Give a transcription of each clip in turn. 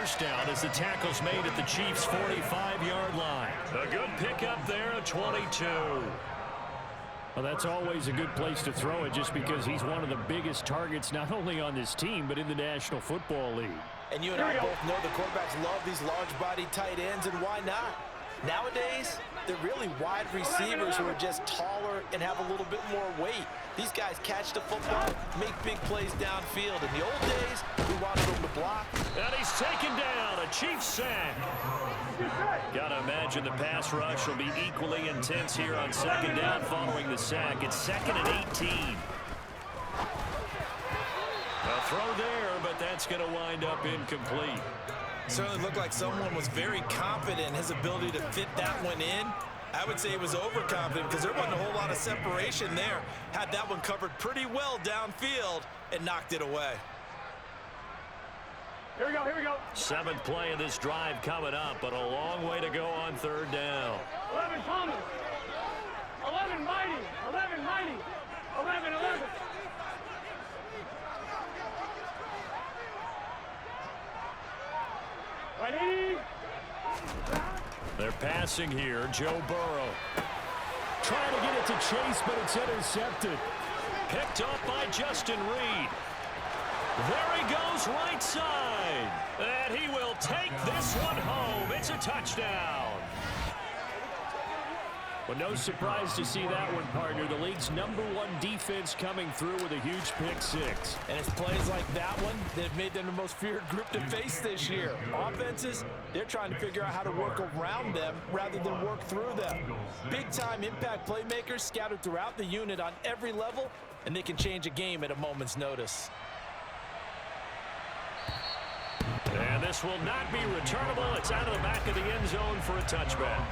first down as the tackle's made at the Chiefs' 45-yard line. A good pickup there at 22. Well, that's always a good place to throw it just because he's one of the biggest targets not only on this team but in the National Football League. And you and I both know the quarterbacks love these large-body tight ends, and why not? Nowadays, they're really wide receivers who are just taller and have a little bit more weight. These guys catch the football, make big plays downfield. In the old days, we wanted them to block. And he's taken down, a Chiefs sack. Gotta imagine the pass rush will be equally intense here on second down following the sack. It's 2nd and 18. A throw there, but that's going to wind up incomplete. Certainly looked like someone was very confident in his ability to fit that one in. I would say he was overconfident because there wasn't a whole lot of separation there. Had that one covered pretty well downfield and knocked it away. Here we go, here we go. 7th play of this drive coming up, but a long way to go on 3rd down. 11 Thomas. 11 Mighty. 11 Mighty. 11. Ready? They're passing here. Joe Burrow. Trying to get it to Chase, but it's intercepted. Picked up by Justin Reed. There he goes right side. And he will take this one home. It's a touchdown. Well, no surprise to see that one, partner. The league's #1 defense coming through with a huge pick six. And it's plays like that one that have made them the most feared group to face this year. Offenses, they're trying to figure out how to work around them rather than work through them. Big-time impact playmakers scattered throughout the unit on every level, and they can change a game at a moment's notice. And this will not be returnable. It's out of the back of the end zone for a touchback.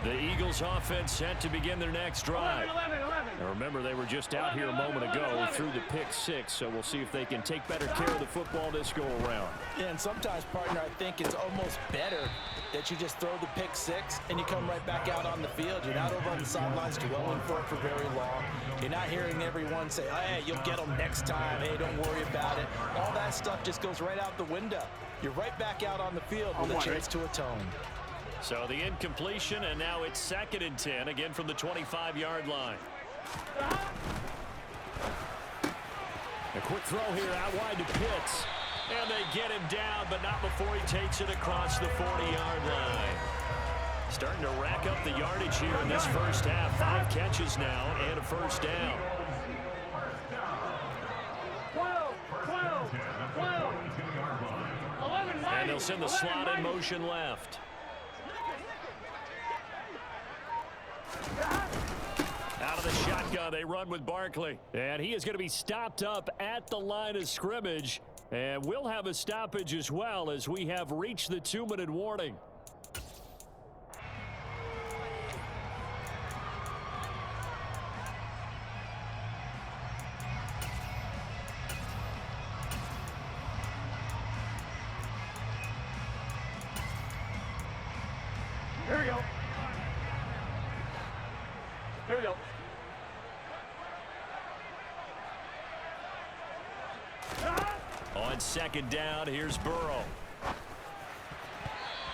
The Eagles offense set to begin their next drive. 11. Now remember, they were just out here a moment ago through the pick six, so we'll see if they can take better care of the football this go around. Yeah, and sometimes, partner, I think it's almost better that you just throw the pick six and you come right back out on the field. You're not over on the sidelines dwelling for it for very long. You're not hearing everyone say, hey, you'll get them next time. Hey, don't worry about it. All that stuff just goes right out the window. You're right back out on the field with a chance to atone. So the incompletion, and now it's 2nd and 10, again from the 25-yard line. A quick throw here out wide to Pitts. And they get him down, but not before he takes it across the 40-yard line. Starting to rack up the yardage here in this first half. 5 catches now and a first down. 12. 11 Mighty. And they'll send the slot in motion left. Out of the shotgun, they run with Barkley. And he is going to be stopped up at the line of scrimmage. And we'll have a stoppage as well as we have reached the 2-minute warning. Here we go. Here we go. On 2nd down, here's Burrow.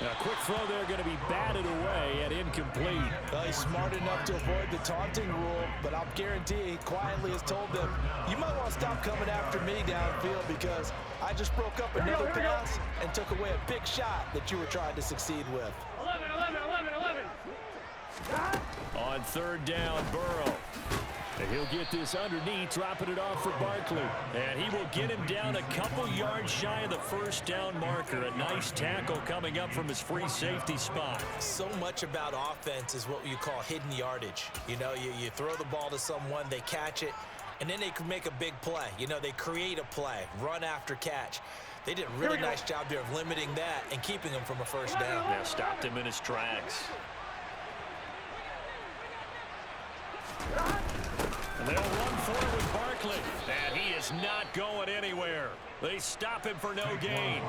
A quick throw there going to be batted away and incomplete. Well, he's smart enough to avoid the taunting rule, but I'll guarantee he quietly has told them, you might want to stop coming after me downfield because I just broke up another pass and took away a big shot that you were trying to succeed with. 11. On 3rd down, Burrow. And he'll get this underneath, dropping it off for Barkley. And he will get him down a couple yards shy of the first down marker. A nice tackle coming up from his free safety spot. So much about offense is what you call hidden yardage. You know, you throw the ball to someone, they catch it, and then they can make a big play. You know, they create a play, run after catch. They did a really nice job there of limiting that and keeping him from a first down. Yeah, stopped him in his tracks. And they'll run for for it with Barkley. And he is not going anywhere. They stop him for no gain.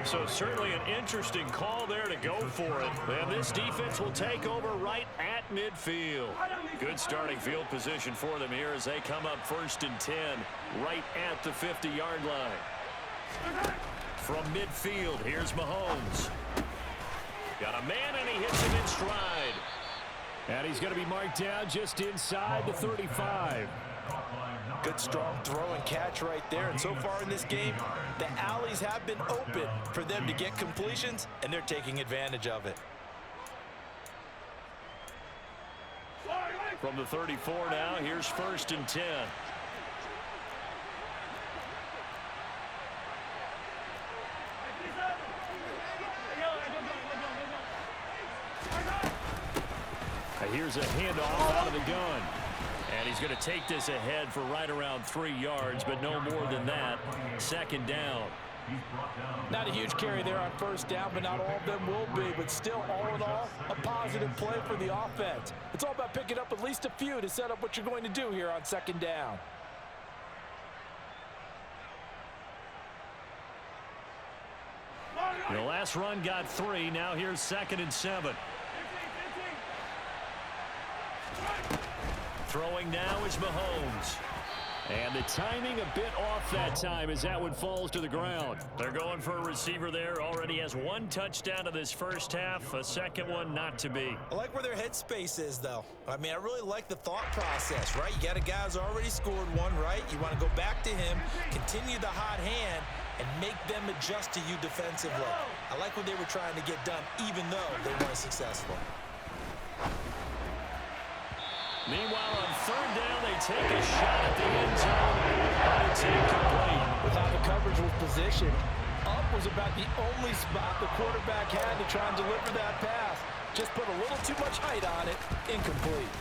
So certainly an interesting call there to go for it. And this defense will take over right at midfield. Good starting field position for them here as they come up 1st and 10 right at the 50-yard line. From midfield, here's Mahomes. Got a man, and he hits him in stride. And he's going to be marked down just inside the 35. Good strong throw and catch right there. And so far in this game, the alleys have been open for them to get completions, and they're taking advantage of it. From the 34 now, here's 1st and 10. Here's a handoff out of the gun. And he's going to take this ahead for right around 3 yards, but no more than that. 2nd down. Not a huge carry there on 1st down, but not all of them will be. But still, all in all, a positive play for the offense. It's all about picking up at least a few to set up what you're going to do here on 2nd down. The last run got 3. Now here's 2nd and 7. Throwing now is Mahomes. And the timing a bit off that time as that one falls to the ground. They're going for a receiver there. Already has 1 touchdown in this first half. A second one not to be. I like where their headspace is, though. I mean, I really like the thought process, right? You got a guy who's already scored 1, right? You want to go back to him, continue the hot hand, and make them adjust to you defensively. I like what they were trying to get done, even though they weren't successful. Meanwhile, on 3rd down, they take a shot at the end zone, but it's incomplete. With how the coverage was positioned, up was about the only spot the quarterback had to try and deliver that pass. Just put a little too much height on it. Incomplete.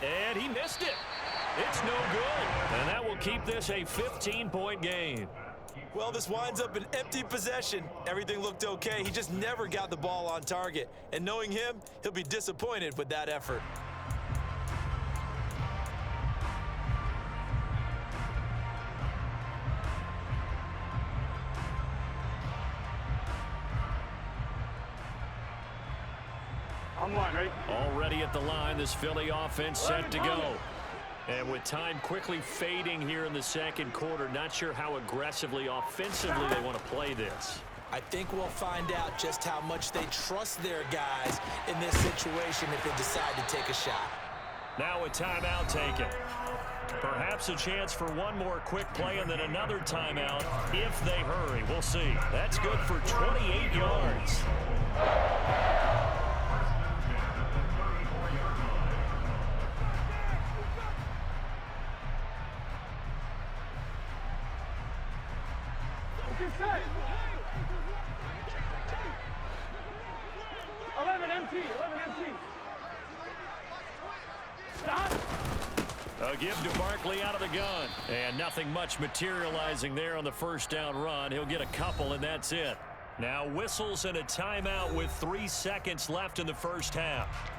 And he missed it. It's no good. And that will keep this a 15-point game. Well, this winds up an empty possession. Everything looked okay. He just never got the ball on target. And knowing him, he'll be disappointed with that effort. I'm one, right? Already at the line, this Philly offense set to go. And with time quickly fading here in the 2nd quarter, not sure how aggressively, offensively they want to play this. I think we'll find out just how much they trust their guys in this situation if they decide to take a shot. Now a timeout taken. Perhaps a chance for one more quick play and then another timeout if they hurry. We'll see. That's good for 28 yards. Get set. 11 MT. 11 MT. Stop. A give to Barkley out of the gun. And nothing much materializing there on the 1st down run. He'll get a couple, and that's it. Now whistles and a timeout with 3 seconds left in the first half.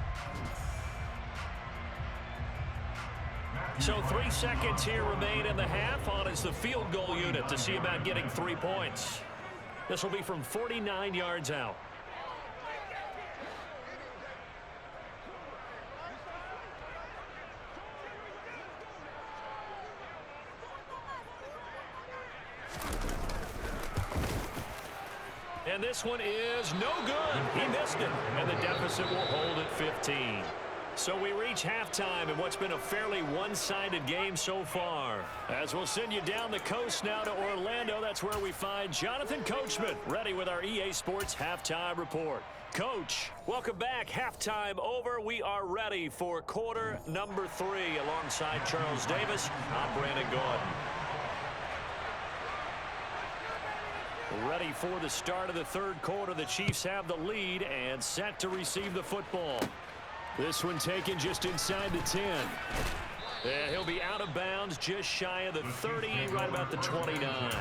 So 3 seconds here remain in the half. On is the field goal unit to see about getting 3 points. This will be from 49 yards out. And this one is no good. He missed it. And the deficit will hold at 15. So we reach halftime in what's been a fairly one-sided game so far. As we'll send you down the coast now to Orlando, that's where we find Jonathan Coachman, ready with our EA Sports Halftime Report. Coach, welcome back. Halftime over. We are ready for quarter number 3. Alongside Charles Davis, I'm Brandon Gordon. Ready for the start of the 3rd quarter. The Chiefs have the lead and set to receive the football. This one taken just inside the 10. And he'll be out of bounds just shy of the 30, right about the 29.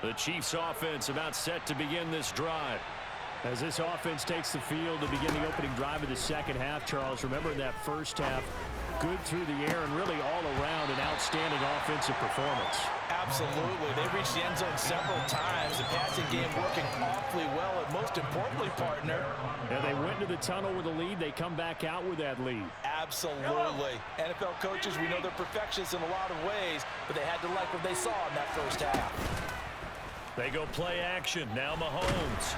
The Chiefs offense about set to begin this drive. As this offense takes the field to begin the opening drive of the second half, Charles, remember in that first half, good through the air and really all around an outstanding offensive performance. Absolutely. They reached the end zone several times. The passing game working awfully well, and most importantly, partner. And they went to the tunnel with a lead. They come back out with that lead. Absolutely. NFL coaches, we know they're perfectionists in a lot of ways, but they had to like what they saw in that first half. They go play action. Now Mahomes.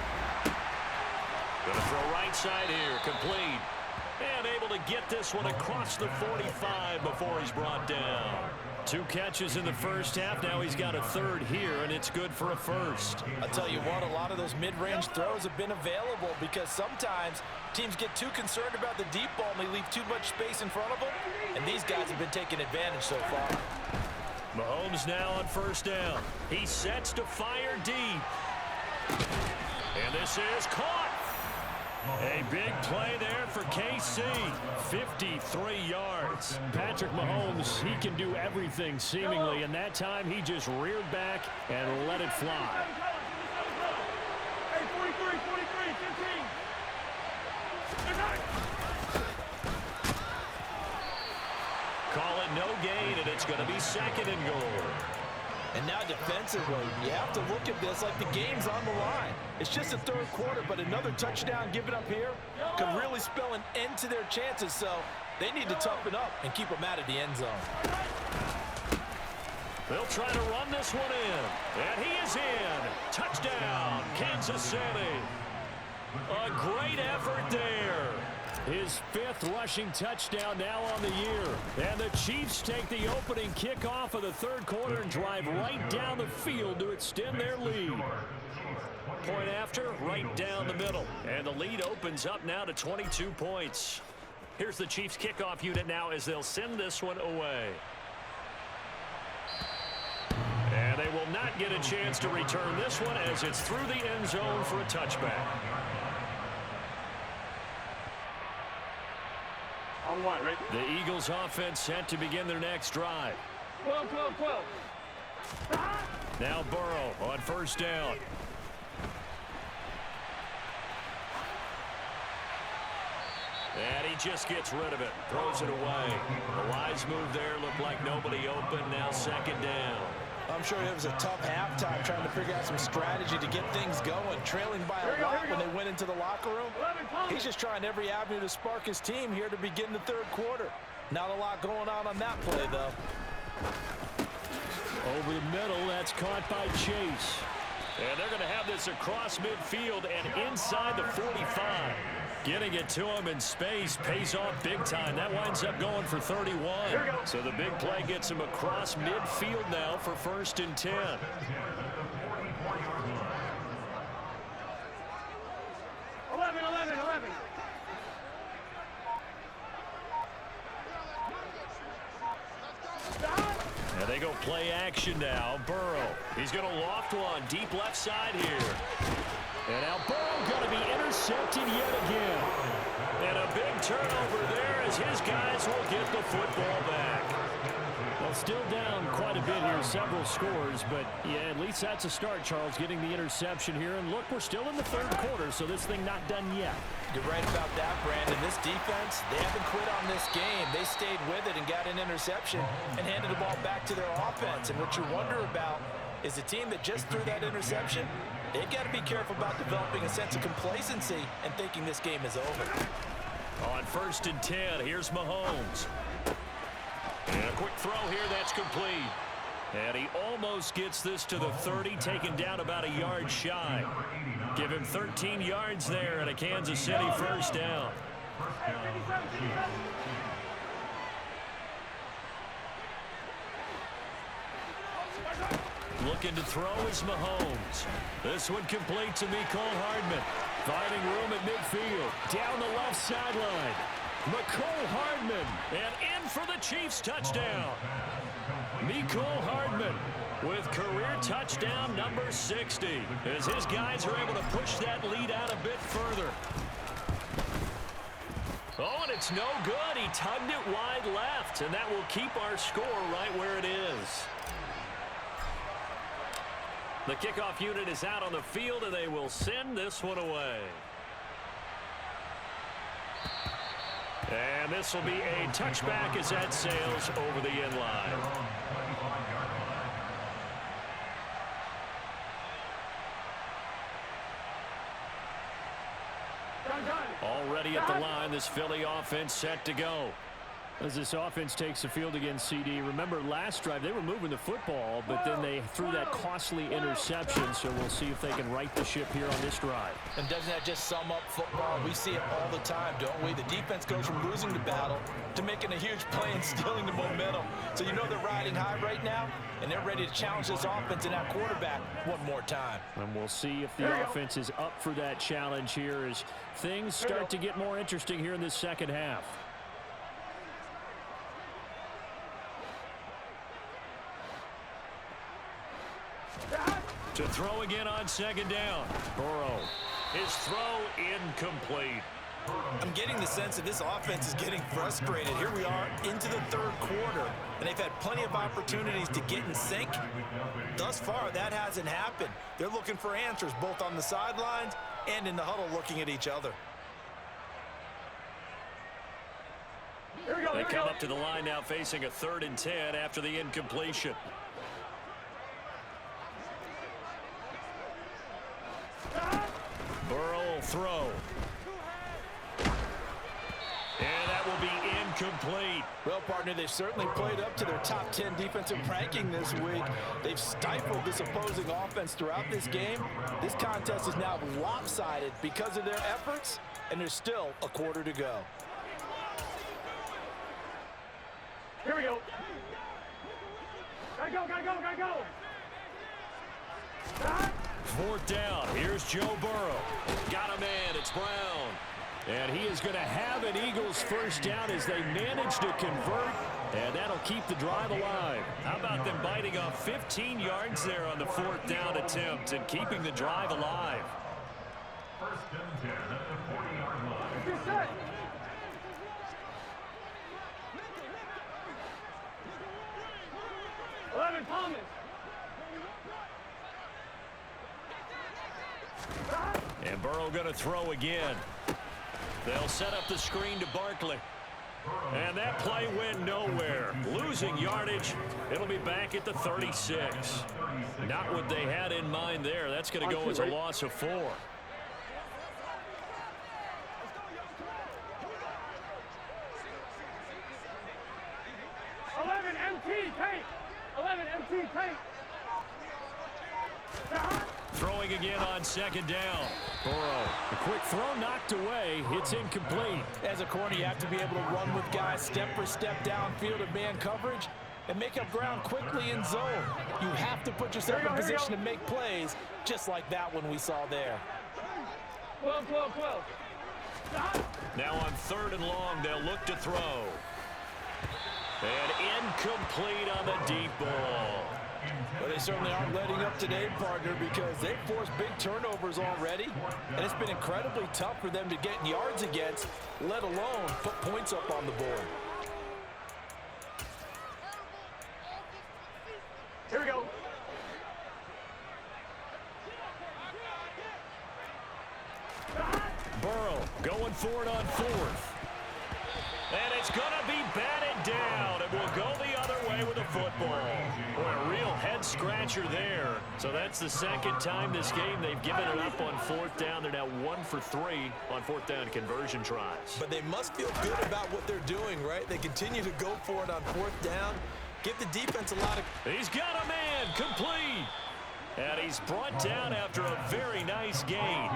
Going to throw right side here. Complete. And able to get this one across the 45 before he's brought down. 2 catches in the first half. Now he's got a third here, and it's good for a first. I'll tell you what, a lot of those mid-range throws have been available because sometimes teams get too concerned about the deep ball and they leave too much space in front of them, and these guys have been taking advantage so far. Mahomes now on first down. He sets to fire deep. And this is caught. A big play there for KC. 53 yards. Patrick Mahomes, he can do everything seemingly, and that time he just reared back and let it fly. Hey, 43, 43, 15. Call it no gain, and it's going to be second and goal. And now defensively, you have to look at this like the game's on the line. It's just the third quarter, but another touchdown given up here could really spell an end to their chances, so they need to toughen up and keep them out of the end zone. They'll try to run this one in, and he is in. Touchdown, Kansas City. A great effort there. His 5th rushing touchdown now on the year. And the Chiefs take the opening kickoff of the third quarter and drive right down the field to extend their lead. Point after, right down the middle. And the lead opens up now to 22 points. Here's the Chiefs kickoff unit now as they'll send this one away. And they will not get a chance to return this one as it's through the end zone for a touchback. On one, right? The Eagles offense set to begin their next drive. 12, 12, 12. Now Burrow on first down. And he just gets rid of it. Throws it away. The wise move there. Looked like nobody open. Now second down. I'm sure it was a tough halftime trying to figure out some strategy to get things going, trailing by a lot when they went into the locker room. He's just trying every avenue to spark his team here to begin the third quarter. Not a lot going on that play, though. Over the middle, that's caught by Chase. And they're going to have this across midfield and inside the 45. Getting it to him in space pays off big time. That winds up going for 31. So the big play gets him across midfield now for 1st and 10. 11, 11, 11. And they go play action now. Burrow. He's going to loft one deep left side here. And now Burrow going to be intercepted yet again. And a big turnover there as his guys will get the football back. Well, still down quite a bit here, several scores, but yeah, at least that's a start, Charles, getting the interception here. And look, we're still in the third quarter, so this thing not done yet. You're right about that, Brandon. This defense, they haven't quit on this game. They stayed with it and got an interception and handed the ball back to their offense. And what you wonder about is the team that just threw that interception, they've got to be careful about developing a sense of complacency and thinking this game is over. On 1st and 10, here's Mahomes. And a quick throw here, that's complete. And he almost gets this to the 30, taken down about a yard shy. Give him 13 yards there and a Kansas City 1st down. Looking to throw is Mahomes. This one complete to Mecole Hardman. Finding room at midfield. Down the left sideline. Mecole Hardman. And in for the Chiefs touchdown. Mecole Hardman with career touchdown number 60. As his guys are able to push that lead out a bit further. Oh, and it's no good. He tugged it wide left. And that will keep our score right where it is. The kickoff unit is out on the field, and they will send this one away. And this will be a touchback as that sails over the end line. Already at the line, this Philly offense set to go. As this offense takes the field against CD, remember last drive they were moving the football, but then they threw that costly interception, so we'll see if they can right the ship here on this drive. And doesn't that just sum up football? We see it all the time, don't we? The defense goes from losing the battle to making a huge play and stealing the momentum. So you know they're riding high right now, and they're ready to challenge this offense and that quarterback one more time. And we'll see if the offense is up for that challenge here as things start to get more interesting here in this second half. To throw again on second down. Burrow. His throw incomplete. I'm getting the sense that this offense is getting frustrated. Here we are into the third quarter, and they've had plenty of opportunities to get in sync. Thus far, that hasn't happened. They're looking for answers both on the sidelines and in the huddle looking at each other. They come up to the line now facing a 3rd and 10 after the incompletion. Burrow will throw. And that will be incomplete. Well, partner, they've certainly played up to their top 10 defensive ranking this week. They've stifled this opposing offense throughout this game. This contest is now lopsided because of their efforts, and there's still a quarter to go. Here we go. Gotta go, gotta go, gotta go. 4th down. Here's Joe Burrow. Got a man. It's Brown. And he is going to have an Eagles first down as they manage to convert. And that'll keep the drive alive. How about them biting off 15 yards there on the 4th down attempt and keeping the drive alive? 1st and 10 at the 40-yard line. Get set. Thomas. And Burrow going to throw again. They'll set up the screen to Barkley. And that play went nowhere. Losing yardage. It'll be back at the 36. Not what they had in mind there. That's going to go as a loss of 4. 11 MT tank. 11 MT tank. Throwing again on 2nd down. Burrow. A quick throw knocked away. It's incomplete. As a corner, you have to be able to run with guys step for step downfield in man coverage and make up ground quickly in zone. You have to put yourself in position to make plays just like that one we saw there. 12, 12, 12. Now on 3rd and long, they'll look to throw. And incomplete on the deep ball. But they certainly aren't letting up today, partner, because they've forced big turnovers already, and it's been incredibly tough for them to get yards against, let alone put points up on the board. Here we go. Burrow going for it on 4th. And it's going to be batted down. It will go the other way with a football. Boy, a real head-scratcher there. So that's the 2nd time this game they've given it up on 4th down. They're now 1 for 3 on 4th down conversion tries. But they must feel good about what they're doing, right? They continue to go for it on 4th down. Give the defense a lot of... He's got a man. Complete. And he's brought down after a very nice gain.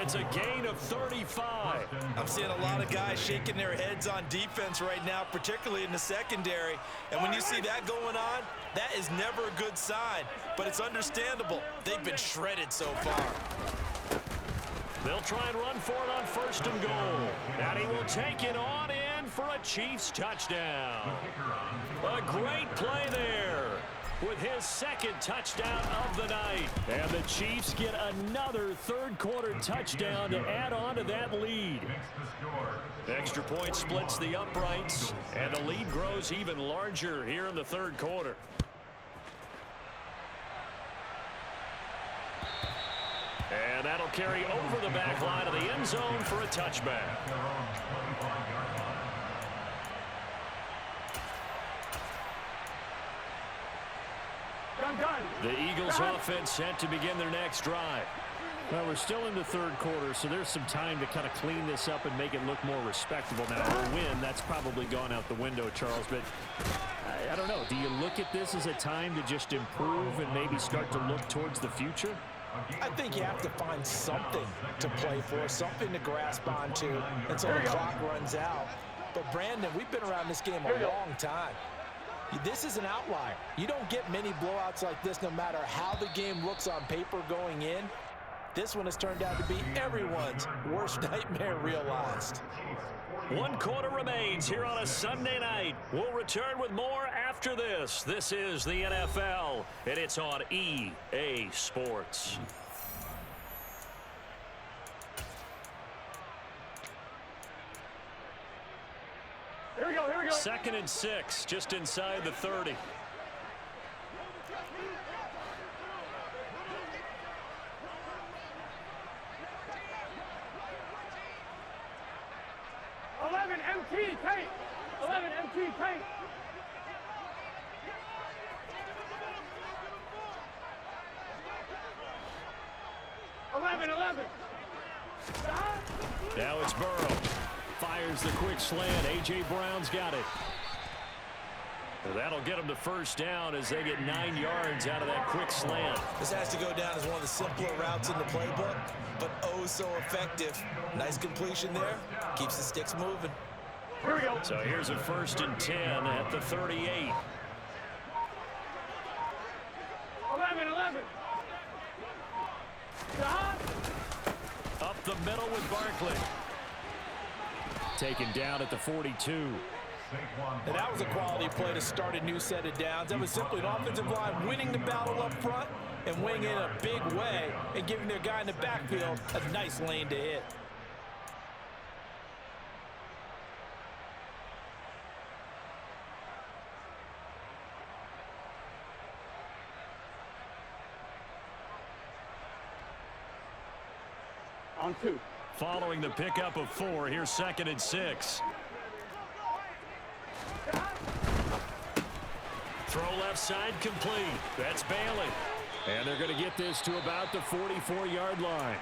It's a gain of 35. I'm seeing a lot of guys shaking their heads on defense right now, particularly in the secondary. And when you see that going on, that is never a good sign. But it's understandable. They've been shredded so far. They'll try and run for it on 1st and goal. And he will take it on in for a Chiefs touchdown. A great play there with his 2nd touchdown of the night. And the Chiefs get another 3rd quarter touchdown to add on to that lead. Extra point splits the uprights, and the lead grows even larger here in the 3rd quarter. And that'll carry over the back line of the end zone for a touchback. The Eagles offense set to begin their next drive. Well, we're still in the third quarter, so there's some time to kind of clean this up and make it look more respectable. Now, a win, that's probably gone out the window, Charles, but I don't know. Do you look at this as a time to just improve and maybe start to look towards the future? I think you have to find something to play for, something to grasp onto until the clock runs out. But, Brandon, we've been around this game a long time. This is an outlier. You don't get many blowouts like this no matter how the game looks on paper going in. This one has turned out to be everyone's worst nightmare realized. 1 quarter remains here on a Sunday night. We'll return with more after this. This is the NFL, and it's on EA Sports. Here we go. 2nd and 6, just inside the 30. MT paint. 11 MT paint. Now it's Burrow. Fires the quick slant. A.J. Brown's got it. That'll get them to first down as they get 9 yards out of that quick slant. This has to go down as one of the simpler routes in the playbook, but oh so effective. Nice completion there. Keeps the sticks moving. Here we go. So here's a 1st and 10 at the 38. 11. Up the middle with Barkley. Taken down at the 42. And that was a quality play to start a new set of downs. That was simply an offensive line winning the battle up front and winning in a big way and giving their guy in the backfield a nice lane to hit. On 2. Following the pickup of 4, here's 2nd and 6. Throw left side complete. That's Bailey. And they're going to get this to about the 44-yard line.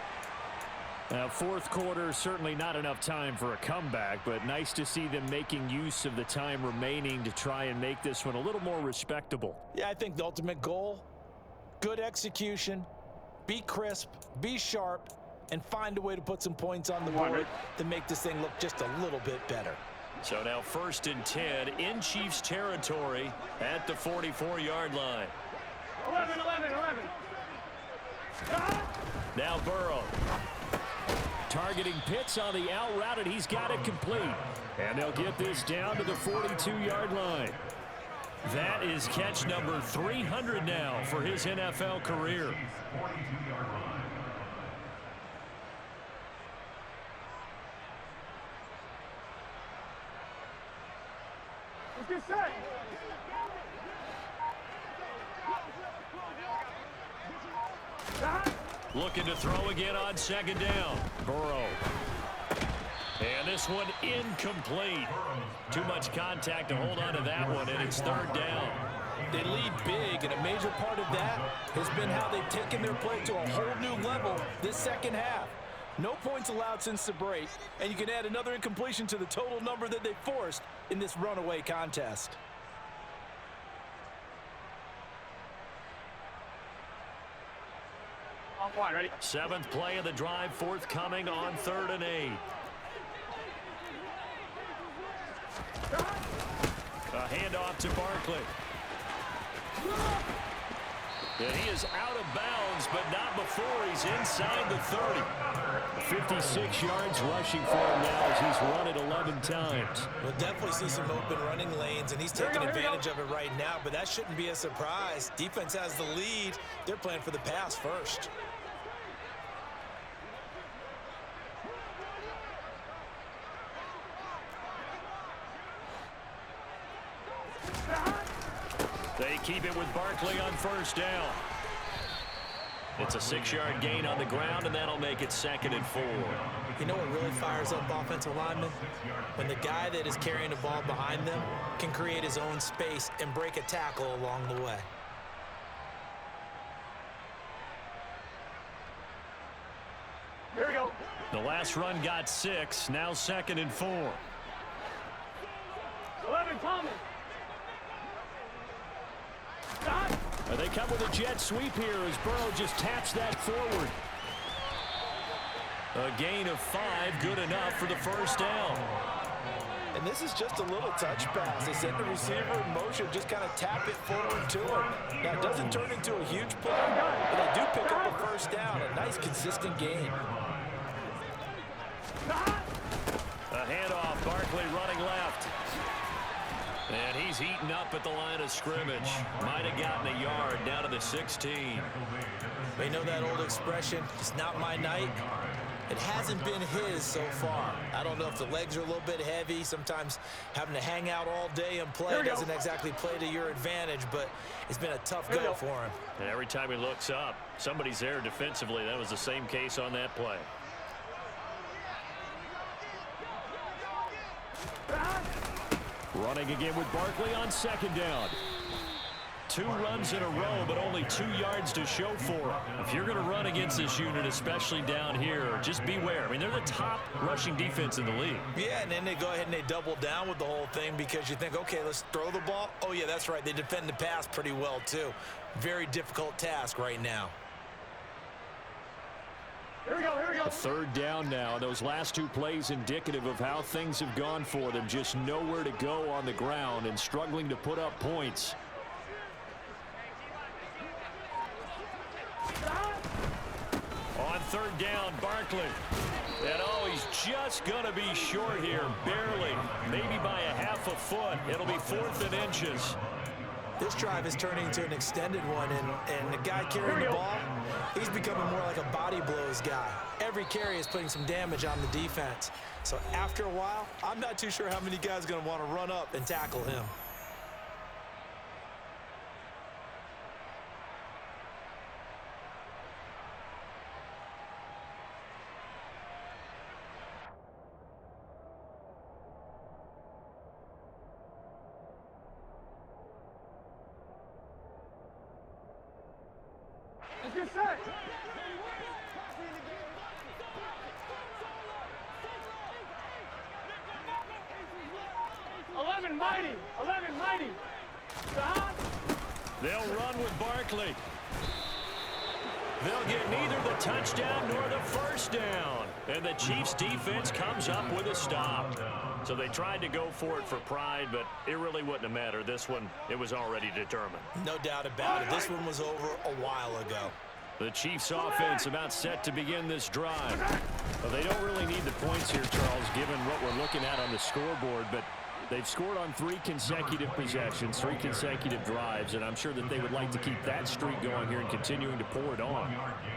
Now, 4th quarter, certainly not enough time for a comeback, but nice to see them making use of the time remaining to try and make this one a little more respectable. Yeah, I think the ultimate goal, good execution, be crisp, be sharp, and find a way to put some points on the board to make this thing look just a little bit better. So now 1st and 10 in Chiefs territory at the 44-yard line. 11. Now Burrow. Targeting Pitts on the out route, and he's got it complete. And they'll get this down to the 42-yard line. That is catch number 300 now for his NFL career. Get set. Looking to throw again on 2nd down. Burrow. And this one incomplete. Too much contact to hold on to that one, and it's 3rd down. They lead big, and a major part of that has been how they've taken their play to a whole new level this 2nd half. No points allowed since the break, and you can add another incompletion to the total number that they forced in this runaway contest. On 1, ready? 7th play of the drive forthcoming on 3rd and 8. A handoff to Barkley. And he is out of bounds, but not before he's inside the 30. 56 yards rushing for him now as he's run it 11 times. We'll definitely see some open running lanes, and he's taking advantage of it right now, but that shouldn't be a surprise. Defense has the lead. They're playing for the pass first. They keep it with Barkley on 1st down. It's a 6-yard gain on the ground, and that'll make it 2nd and 4. You know what really fires up offensive linemen? When the guy that is carrying the ball behind them can create his own space and break a tackle along the way. Here we go. The last run got 6, now 2nd and 4. 11, Thomas. Stop. They come with a jet sweep here as Burrow just taps that forward. A gain of 5, good enough for the first down. And this is just a little touch pass. They send the receiver in motion, just kind of tap it forward to him. Now, it doesn't turn into a huge play, but they do pick up a first down. A nice, consistent gain. A handoff, Barkley running left. And he's eaten up at the line of scrimmage. Might have gotten a yard down to the 16. They know that old expression, it's not my night. It hasn't been his so far. I don't know if the legs are a little bit heavy. Sometimes having to hang out all day and play doesn't exactly play to your advantage, but it's been a tough go for him. And every time he looks up, somebody's there defensively. That was the same case on that play. Running again with Barkley on 2nd down. 2 runs in a row, but only 2 yards to show for it. If you're going to run against this unit, especially down here, just beware. I mean, they're the top rushing defense in the league. Yeah, and then they go ahead and they double down with the whole thing because you think, okay, let's throw the ball. Oh, yeah, that's right. They defend the pass pretty well, too. Very difficult task right now. Here we go, here we go. A 3rd down now. Those last 2 plays indicative of how things have gone for them. Just nowhere to go on the ground and struggling to put up points. On 3rd down, Barkley. And oh, he's just going to be short here, barely. Maybe by a half a foot. It'll be 4th and inches. This drive is turning into an extended one, and the guy carrying the ball, he's becoming more like a body blows guy. Every carry is putting some damage on the defense. So after a while, I'm not too sure how many guys are going to want to run up and tackle him. Let's get set. 11, mighty. 11, mighty. Stop. They'll run with Barkley. They'll get neither the touchdown nor the first down. And the Chiefs defense comes up with a stop. So they tried to go for it for pride, but it really wouldn't have mattered. This one, it was already determined. No doubt about it. This one was over a while ago. The Chiefs offense about set to begin this drive. Well, they don't really need the points here, Charles, given what we're looking at on the scoreboard, but they've scored on 3 consecutive possessions, 3 consecutive drives, and I'm sure that they would like to keep that streak going here and continuing to pour it on.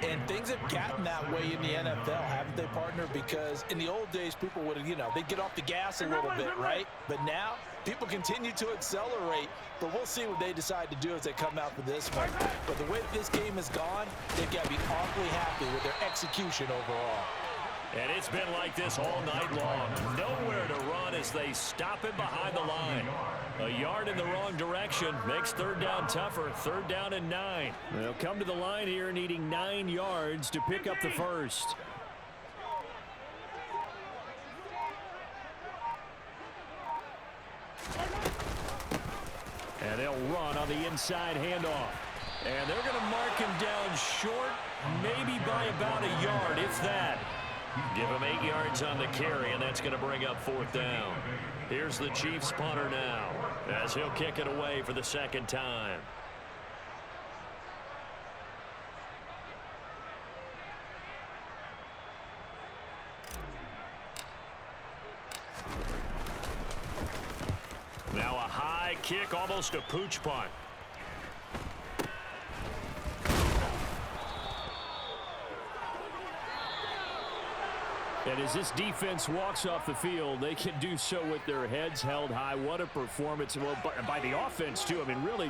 And things have gotten that way in the NFL, haven't they, partner? Because in the old days, people would, they'd get off the gas a little bit, right? But now, people continue to accelerate, but we'll see what they decide to do as they come out for this one. But the way this game has gone, they've got to be awfully happy with their execution overall. And it's been like this all night long. Nowhere to run as they stop him behind the line. A yard in the wrong direction makes 3rd down tougher. 3rd down and 9. They'll come to the line here needing 9 yards to pick up the first. And they'll run on the inside handoff. And they're going to mark him down short, maybe by about a yard, if that. Give him 8 yards on the carry, and that's going to bring up 4th down. Here's the Chiefs punter now, as he'll kick it away for the 2nd time. Now a high kick, almost a pooch punt. And as this defense walks off the field, they can do so with their heads held high. What a performance by the offense, too. I mean, really